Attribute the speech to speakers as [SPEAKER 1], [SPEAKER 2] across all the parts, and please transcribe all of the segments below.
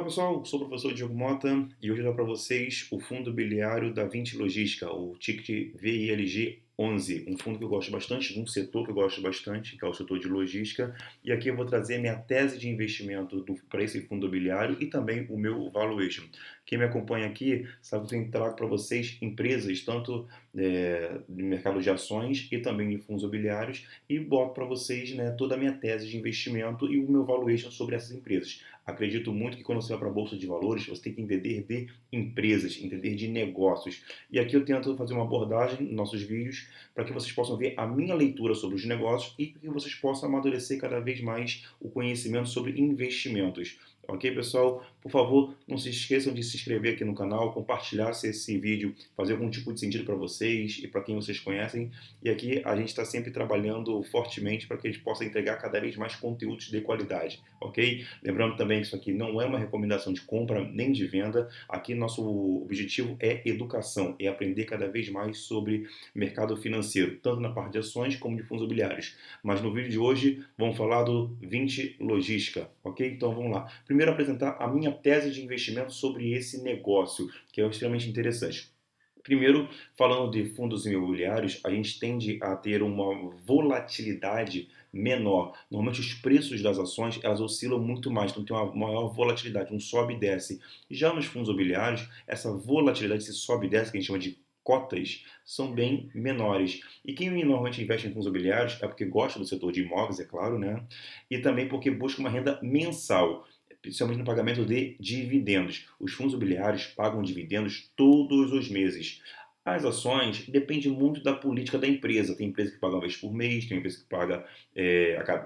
[SPEAKER 1] Pessoal, sou o professor Diogo Mota e hoje eu vou dar para vocês o fundo imobiliário da Vinci Logística, o ticket VILG 11, um fundo que eu gosto bastante, de um setor que eu gosto bastante, que é o setor de logística, e aqui eu vou trazer a minha tese de investimento para esse fundo imobiliário e também o meu valuation. Quem me acompanha aqui sabe que eu trago para vocês empresas, tanto de mercado de ações e também de fundos imobiliários, e boto para vocês, né, toda a minha tese de investimento e o meu valuation sobre essas empresas. Acredito muito que quando você vai para a Bolsa de Valores, você tem que entender de empresas, entender de negócios. E aqui eu tento fazer uma abordagem nos nossos vídeos para que vocês possam ver a minha leitura sobre os negócios e que vocês possam amadurecer cada vez mais o conhecimento sobre investimentos. Ok, pessoal? Por favor, não se esqueçam de se inscrever aqui no canal, compartilhar se esse vídeo fazer algum tipo de sentido para vocês e para quem vocês conhecem. E aqui a gente está sempre trabalhando fortemente para que a gente possa entregar cada vez mais conteúdos de qualidade, ok? Lembrando também que isso aqui não é uma recomendação de compra nem de venda. Aqui nosso objetivo é educação, é aprender cada vez mais sobre mercado financeiro, tanto na parte de ações como de fundos imobiliários. Mas no vídeo de hoje vamos falar do Vinci Logística, ok? Então vamos lá. Primeiro apresentar a minha tese de investimento sobre esse negócio, que é extremamente interessante. Primeiro, falando de fundos imobiliários, a gente tende a ter uma volatilidade menor. Normalmente os preços das ações elas oscilam muito mais, então tem uma maior volatilidade, um sobe e desce. Já nos fundos imobiliários, essa volatilidade, esse sobe e desce, que a gente chama de cotas, são bem menores. E quem normalmente investe em fundos imobiliários é porque gosta do setor de imóveis, é claro, né? E também porque busca uma renda mensal, principalmente no pagamento de dividendos. Os fundos imobiliários pagam dividendos todos os meses. As ações dependem muito da política da empresa. Tem empresa que paga uma vez por mês, tem empresa que paga,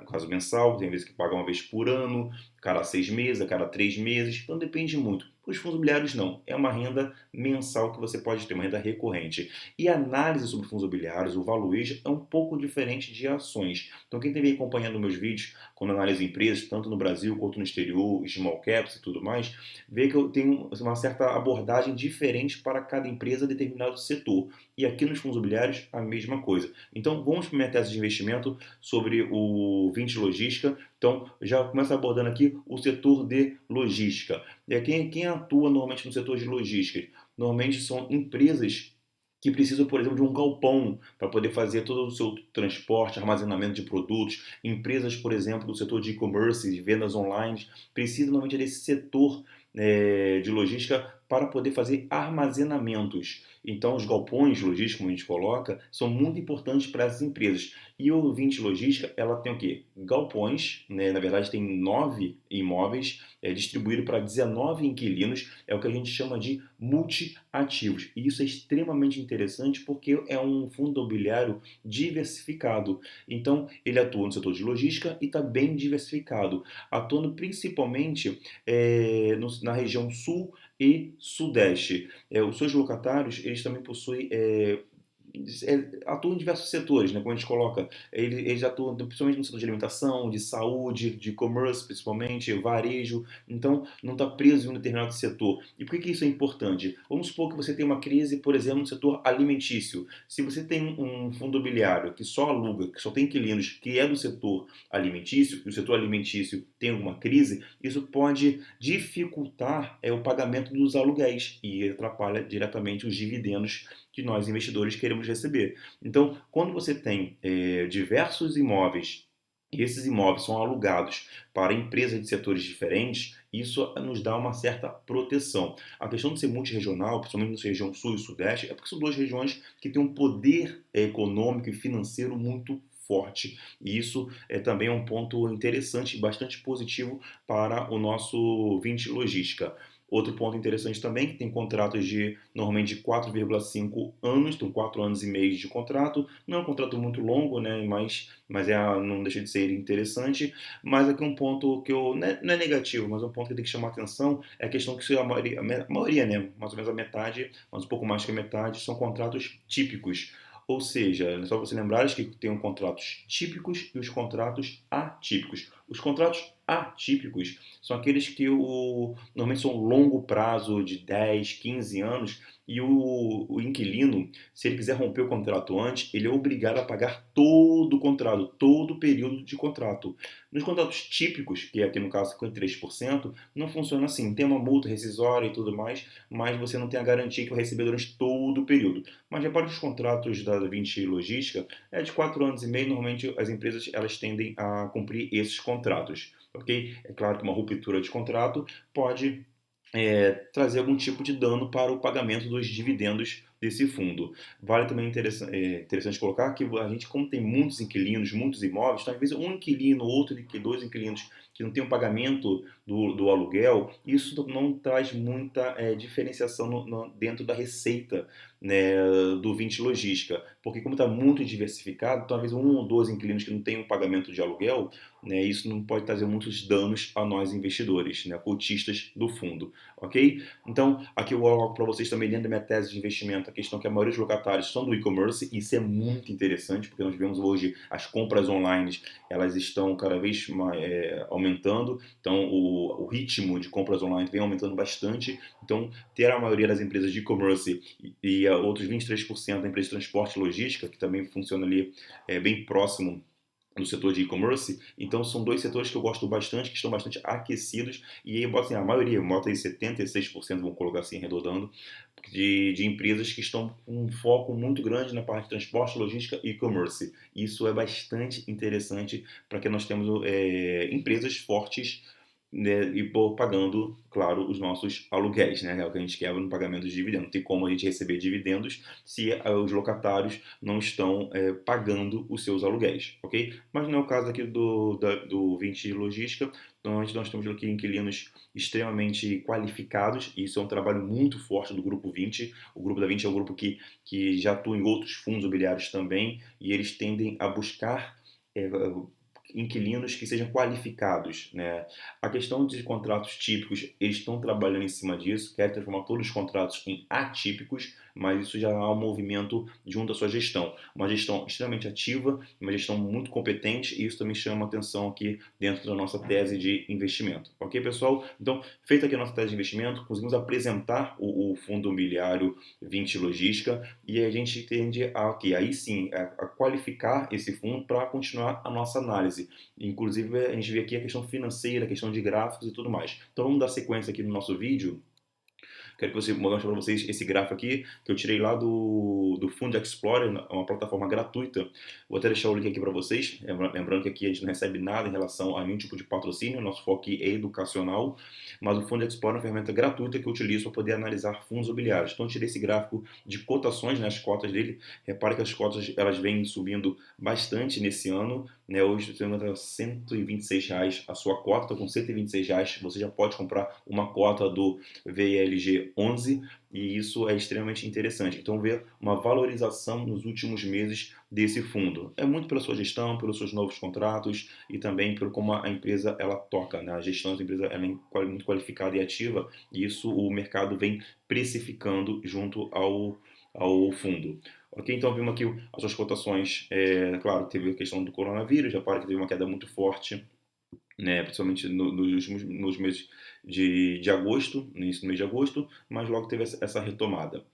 [SPEAKER 1] no caso mensal, tem empresa que paga uma vez por ano, cada 6 meses, a cada 3 meses. Então depende muito. Os fundos imobiliários não. É uma renda mensal que você pode ter, uma renda recorrente. E a análise sobre fundos imobiliários, o valuation, é um pouco diferente de ações. Então quem esteve acompanhando meus vídeos, quando analiso empresas, tanto no Brasil quanto no exterior, small caps e tudo mais, vê que eu tenho uma certa abordagem diferente para cada empresa em determinado setor. E aqui nos fundos imobiliários, a mesma coisa. Então vamos para a minha tese de investimento sobre o Vinci Logística. Então, já começa abordando aqui o setor de logística. Quem atua normalmente no setor de logística? Normalmente são empresas que precisam, por exemplo, de um galpão para poder fazer todo o seu transporte, armazenamento de produtos. Empresas, por exemplo, do setor de e-commerce, de vendas online, precisam normalmente desse setor de logística para poder fazer armazenamentos. Então, os galpões logísticos, como a gente coloca, são muito importantes para essas empresas. E o Vinci Logística, ela tem o quê? Galpões, né? Na verdade tem 9 imóveis, distribuído para 19 inquilinos, é o que a gente chama de multiativos. E isso é extremamente interessante porque é um fundo imobiliário diversificado. Então, ele atua no setor de logística e está bem diversificado, atuando principalmente na região sul e sudeste. Os seus locatários, eles também possuem atuam em diversos setores, né? Como a gente coloca, eles atuam principalmente no setor de alimentação, de saúde, de commerce, principalmente, varejo, então não está preso em um determinado setor. E por que isso é importante? Vamos supor que você tem uma crise, por exemplo, no setor alimentício. Se você tem um fundo imobiliário que só aluga, que só tem inquilinos, que é do setor alimentício, e o setor alimentício tem alguma crise, isso pode dificultar o pagamento dos aluguéis e atrapalha diretamente os dividendos que nós investidores queremos receber. Então, quando você tem diversos imóveis e esses imóveis são alugados para empresas de setores diferentes, isso nos dá uma certa proteção. A questão de ser multirregional, principalmente na região sul e sudeste, é porque são duas regiões que têm um poder econômico e financeiro muito forte. E isso é também um ponto interessante e bastante positivo para o nosso Vinci Logística. Outro ponto interessante também, que tem contratos normalmente de 4,5 anos, então 4 anos e meio de contrato. Não é um contrato muito longo, né, mas não deixa de ser interessante. Mas aqui um ponto que não é negativo, mas um ponto que tem que chamar atenção é a questão que a maioria, né, mais ou menos a metade, mas um pouco mais que a metade, são contratos típicos. Ou seja, só você lembrar que tem os contratos típicos e os contratos atípicos. Os contratos atípicos são aqueles que normalmente são longo prazo de 10, 15 anos e o inquilino, se ele quiser romper o contrato antes, ele é obrigado a pagar todo o contrato, todo o período de contrato. Nos contratos típicos, que é aqui no caso 53%, não funciona assim. Tem uma multa rescisória e tudo mais, mas você não tem a garantia que vai receber durante todo o período. Mas repare que os contratos da 20 Logística é de 4 anos e meio, normalmente as empresas elas tendem a cumprir esses contratos, ok? É claro que uma ruptura de contrato pode trazer algum tipo de dano para o pagamento dos dividendos desse fundo. Vale também interessante colocar que a gente, como tem muitos inquilinos, muitos imóveis, então às vezes um inquilino, outro, dois inquilinos que não tem o pagamento do aluguel, isso não traz muita diferenciação dentro da receita, né, do 20 Logística, porque como está muito diversificado, talvez um ou dois inquilinos que não têm o pagamento de aluguel, né, isso não pode trazer muitos danos a nós investidores, né, cotistas do fundo, ok? Então, aqui eu coloco para vocês também dentro da minha tese de investimento a questão que a maioria dos locatários são do e-commerce, e isso é muito interessante, porque nós vemos hoje as compras online, elas estão cada vez mais, aumentando, então o ritmo de compras online vem aumentando bastante, então ter a maioria das empresas de e-commerce e outros 23% da empresa de transporte e logística, que também funciona ali bem próximo no setor de e-commerce, então são dois setores que eu gosto bastante, que estão bastante aquecidos, e aí eu boto assim, a maioria, bota aí 76%, vamos colocar assim, arredondando, de empresas que estão com um foco muito grande na parte de transporte, logística e e-commerce. Isso é bastante interessante para que nós temos empresas fortes, né, e pagando, claro, os nossos aluguéis, né? É o que a gente quer no pagamento de dividendos. Não tem como a gente receber dividendos se os locatários não estão pagando os seus aluguéis, ok? Mas não é o caso aqui do 20 Logística. Normalmente nós temos aqui inquilinos extremamente qualificados, e isso é um trabalho muito forte do Grupo 20. O Grupo da 20 é um grupo que já atua em outros fundos imobiliários também, e eles tendem a buscar inquilinos que sejam qualificados, né? A questão de contratos típicos, eles estão trabalhando em cima disso, querem transformar todos os contratos em atípicos, mas isso já há um movimento junto à sua gestão. Uma gestão extremamente ativa, uma gestão muito competente, e isso também chama atenção aqui dentro da nossa tese de investimento. Ok, pessoal? Então, feita aqui a nossa tese de investimento, conseguimos apresentar o fundo imobiliário 20 Logística, e a gente tende aí sim, a qualificar esse fundo para continuar a nossa análise. Inclusive, a gente vê aqui a questão financeira, a questão de gráficos e tudo mais. Então, vamos dar sequência aqui no nosso vídeo. Quero que você mostre para vocês esse gráfico aqui, que eu tirei lá do Fund Explorer, uma plataforma gratuita. Vou até deixar o link aqui para vocês. Lembrando que aqui a gente não recebe nada em relação a nenhum tipo de patrocínio, nosso foco aqui é educacional, mas o Fund Explorer é uma ferramenta gratuita que eu utilizo para poder analisar fundos imobiliários. Então eu tirei esse gráfico de cotações, né, as cotas dele. Repare que as cotas elas vêm subindo bastante nesse ano, né? Hoje você encontra R$126 a sua cota, então com R$126 você já pode comprar uma cota do VILG 11, e isso é extremamente interessante. Então, ver uma valorização nos últimos meses desse fundo. É muito pela sua gestão, pelos seus novos contratos e também pelo como a empresa ela toca, né? A gestão da empresa ela é muito qualificada e ativa, e isso o mercado vem precificando junto ao fundo. Ok, então vimos aqui as suas cotações. Claro, teve a questão do coronavírus, já para que teve uma queda muito forte, né, principalmente nos meses de agosto, no início do mês de agosto, mas logo teve essa retomada.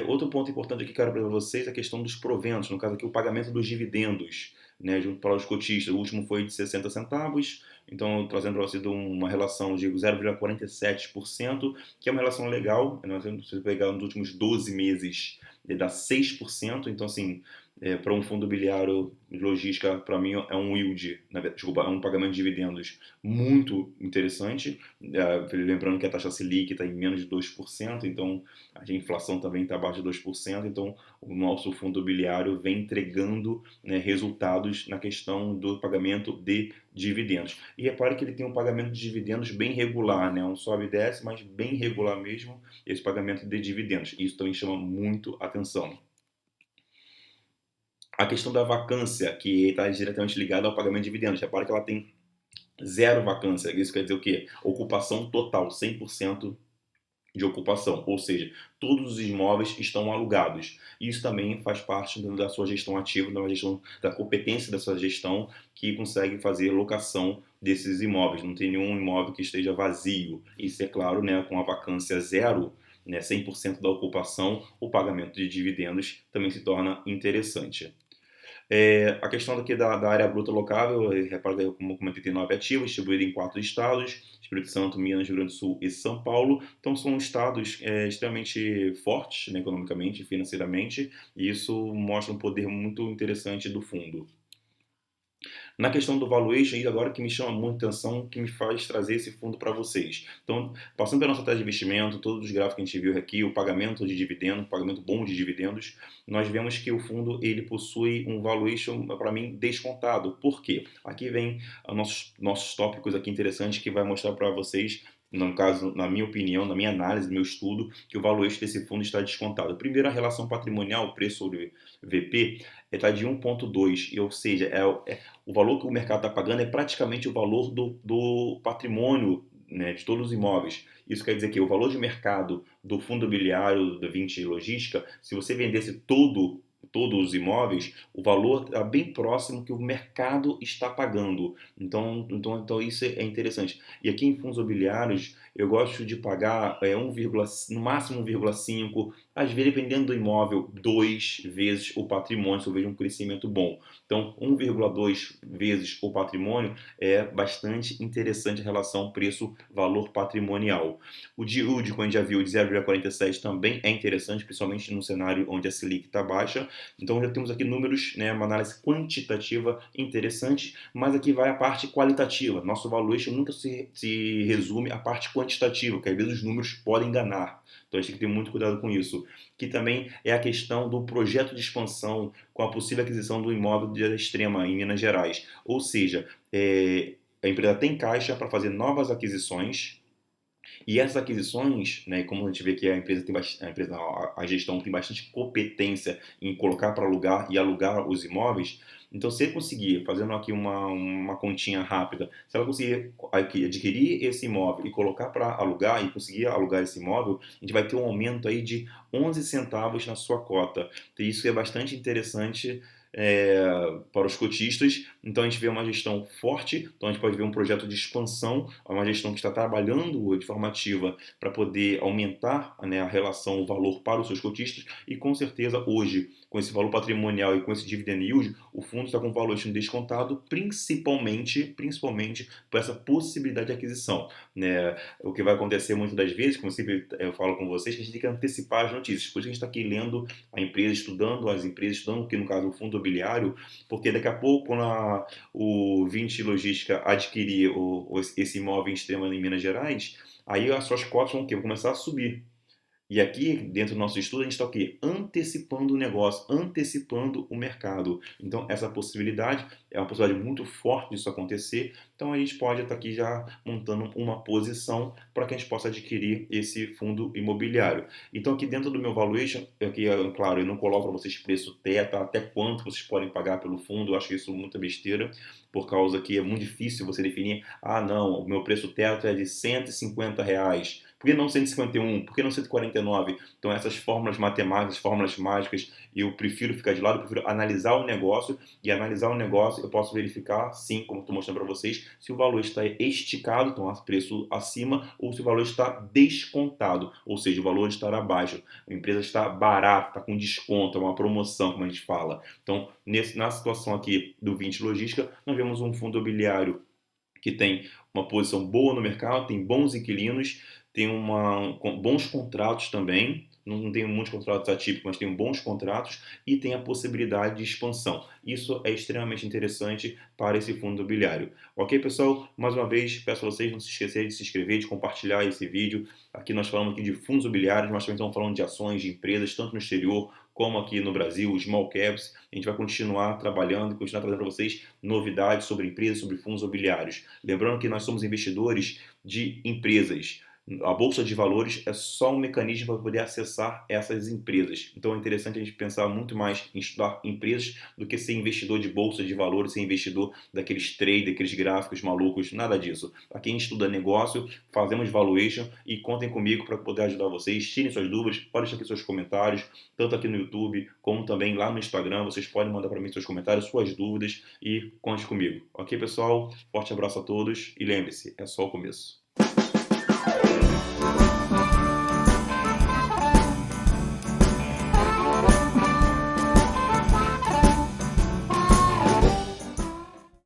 [SPEAKER 1] Outro ponto importante aqui que eu quero para vocês é a questão dos proventos, no caso aqui o pagamento dos dividendos, né, junto para os cotistas. O último foi de 60 centavos, então trazendo para vocês uma relação de 0,47%, que é uma relação legal, né, se você pegar nos últimos 12 meses, dá 6%, então assim, para um fundo imobiliário de logística, para mim é um yield, desculpa, é um pagamento de dividendos muito interessante, lembrando que a taxa Selic está em menos de 2%, então a inflação também está abaixo de 2%, então o nosso fundo imobiliário vem entregando, né, resultados na questão do pagamento de dividendos. E repare que ele tem um pagamento de dividendos bem regular, né? Um sobe e desce, mas bem regular mesmo, esse pagamento de dividendos. Isso também chama muito atenção. A questão da vacância, que está diretamente ligada ao pagamento de dividendos. Repare que ela tem zero vacância. Isso quer dizer o quê? Ocupação total, 100% de ocupação, ou seja, todos os imóveis estão alugados. Isso também faz parte da sua gestão ativa, da competência da sua gestão, que consegue fazer locação desses imóveis, não tem nenhum imóvel que esteja vazio. Isso é claro, né, com a vacância zero, né, 100% da ocupação, o pagamento de dividendos também se torna interessante. A questão daqui da área bruta locável, repara que como comentei, tem 9 ativos, distribuídos em 4 estados, Espírito Santo, Minas, Rio Grande do Sul e São Paulo. Então são estados extremamente fortes, né, economicamente e financeiramente, e isso mostra um poder muito interessante do fundo. Na questão do valuation, e agora que me chama muita atenção, que me faz trazer esse fundo para vocês. Então, passando pela nossa taxa de investimento, todos os gráficos que a gente viu aqui, o pagamento de dividendos, pagamento bom de dividendos, nós vemos que o fundo ele possui um valuation, para mim, descontado. Por quê? Aqui vem nossos tópicos aqui interessantes que vai mostrar para vocês, no caso, na minha opinião, na minha análise, no meu estudo, que o valuation desse fundo está descontado. Primeiro, a relação patrimonial, preço sobre VP, está de 1,2, ou seja, o valor que o mercado está pagando é praticamente o valor do patrimônio, né, de todos os imóveis. Isso quer dizer que o valor de mercado do fundo imobiliário da 20 Logística, se você vendesse todos os imóveis, o valor está bem próximo que o mercado está pagando. Então isso é interessante. E aqui em fundos imobiliários, eu gosto de pagar 1, no máximo 1,5, às vezes, dependendo do imóvel, 2 vezes o patrimônio, se eu vejo um crescimento bom. Então, 1,2 vezes o patrimônio é bastante interessante em relação preço-valor patrimonial. O yield, como a gente já viu, de 0,47 também é interessante, principalmente no cenário onde a Selic está baixa. Então, já temos aqui números, né, uma análise quantitativa interessante, mas aqui vai a parte qualitativa. Nosso valuation nunca se resume à parte quantitativa, porque às vezes os números podem enganar. Então a gente tem que ter muito cuidado com isso. Que também é a questão do projeto de expansão com a possível aquisição do imóvel de Extrema em Minas Gerais. Ou seja, a empresa tem caixa para fazer novas aquisições, e essas aquisições, né, como a gente vê que a gestão tem bastante competência em colocar para alugar e alugar os imóveis, então se ele conseguir, fazendo aqui uma continha rápida, se ela conseguir adquirir esse imóvel e colocar para alugar e conseguir alugar esse imóvel, a gente vai ter um aumento aí de 11 centavos na sua cota. Então isso é bastante interessante para os cotistas. Então a gente vê uma gestão forte, então a gente pode ver um projeto de expansão, uma gestão que está trabalhando de forma ativa para poder aumentar, né, a relação, o valor para os seus cotistas, e com certeza hoje, com esse valor patrimonial e com esse dividend yield, o fundo está com valuation descontado, principalmente por essa possibilidade de aquisição, né? O que vai acontecer muitas das vezes, como sempre eu falo com vocês, que a gente tem que antecipar as notícias, por isso que a gente está aqui lendo a empresa, estudando as empresas, estudando aqui no caso o fundo imobiliário, porque daqui a pouco, quando o 20 Logística adquirir esse imóvel em Extrema em Minas Gerais, aí as suas cotas vão começar a subir. E aqui, dentro do nosso estudo, a gente está o quê? Antecipando o negócio, antecipando o mercado. Então, essa possibilidade é uma possibilidade muito forte disso acontecer. Então, a gente pode estar aqui já montando uma posição para que a gente possa adquirir esse fundo imobiliário. Então, aqui dentro do meu valuation, aqui, claro, eu não coloco para vocês preço teto, até quanto vocês podem pagar pelo fundo. Eu acho isso muita besteira, por causa que é muito difícil você definir, não, o meu preço teto é de R$ 150. Por que não 151? Por que não 149? Então, essas fórmulas matemáticas, fórmulas mágicas, eu prefiro ficar de lado, eu prefiro analisar o negócio, e analisar o negócio eu posso verificar, sim, como estou mostrando para vocês, se o valor está esticado, então preço acima, ou se o valor está descontado, ou seja, o valor está abaixo. A empresa está barata, está com desconto, é uma promoção, como a gente fala. Então, na situação aqui do 20 Logística, nós vemos um fundo imobiliário que tem uma posição boa no mercado, tem bons inquilinos, tem bons contratos também, não tem muitos contratos atípicos, mas tem bons contratos e tem a possibilidade de expansão. Isso é extremamente interessante para esse fundo imobiliário. Ok, pessoal? Mais uma vez, peço a vocês não se esquecerem de se inscrever, de compartilhar esse vídeo. Aqui nós falamos aqui de fundos imobiliários, mas também estamos falando de ações de empresas, tanto no exterior como aqui no Brasil, small caps. A gente vai continuar trabalhando e continuar trazendo para vocês novidades sobre empresas, sobre fundos imobiliários. Lembrando que nós somos investidores de empresas. A bolsa de valores é só um mecanismo para poder acessar essas empresas. Então é interessante a gente pensar muito mais em estudar empresas do que ser investidor de bolsa de valores, ser investidor daqueles trade, daqueles gráficos malucos, nada disso. Aqui a gente estuda negócio, fazemos valuation e contem comigo para poder ajudar vocês. Tirem suas dúvidas, podem deixar aqui seus comentários, tanto aqui no YouTube como também lá no Instagram. Vocês podem mandar para mim seus comentários, suas dúvidas e conte comigo. Ok, pessoal? Forte abraço a todos e lembre-se, é só o começo.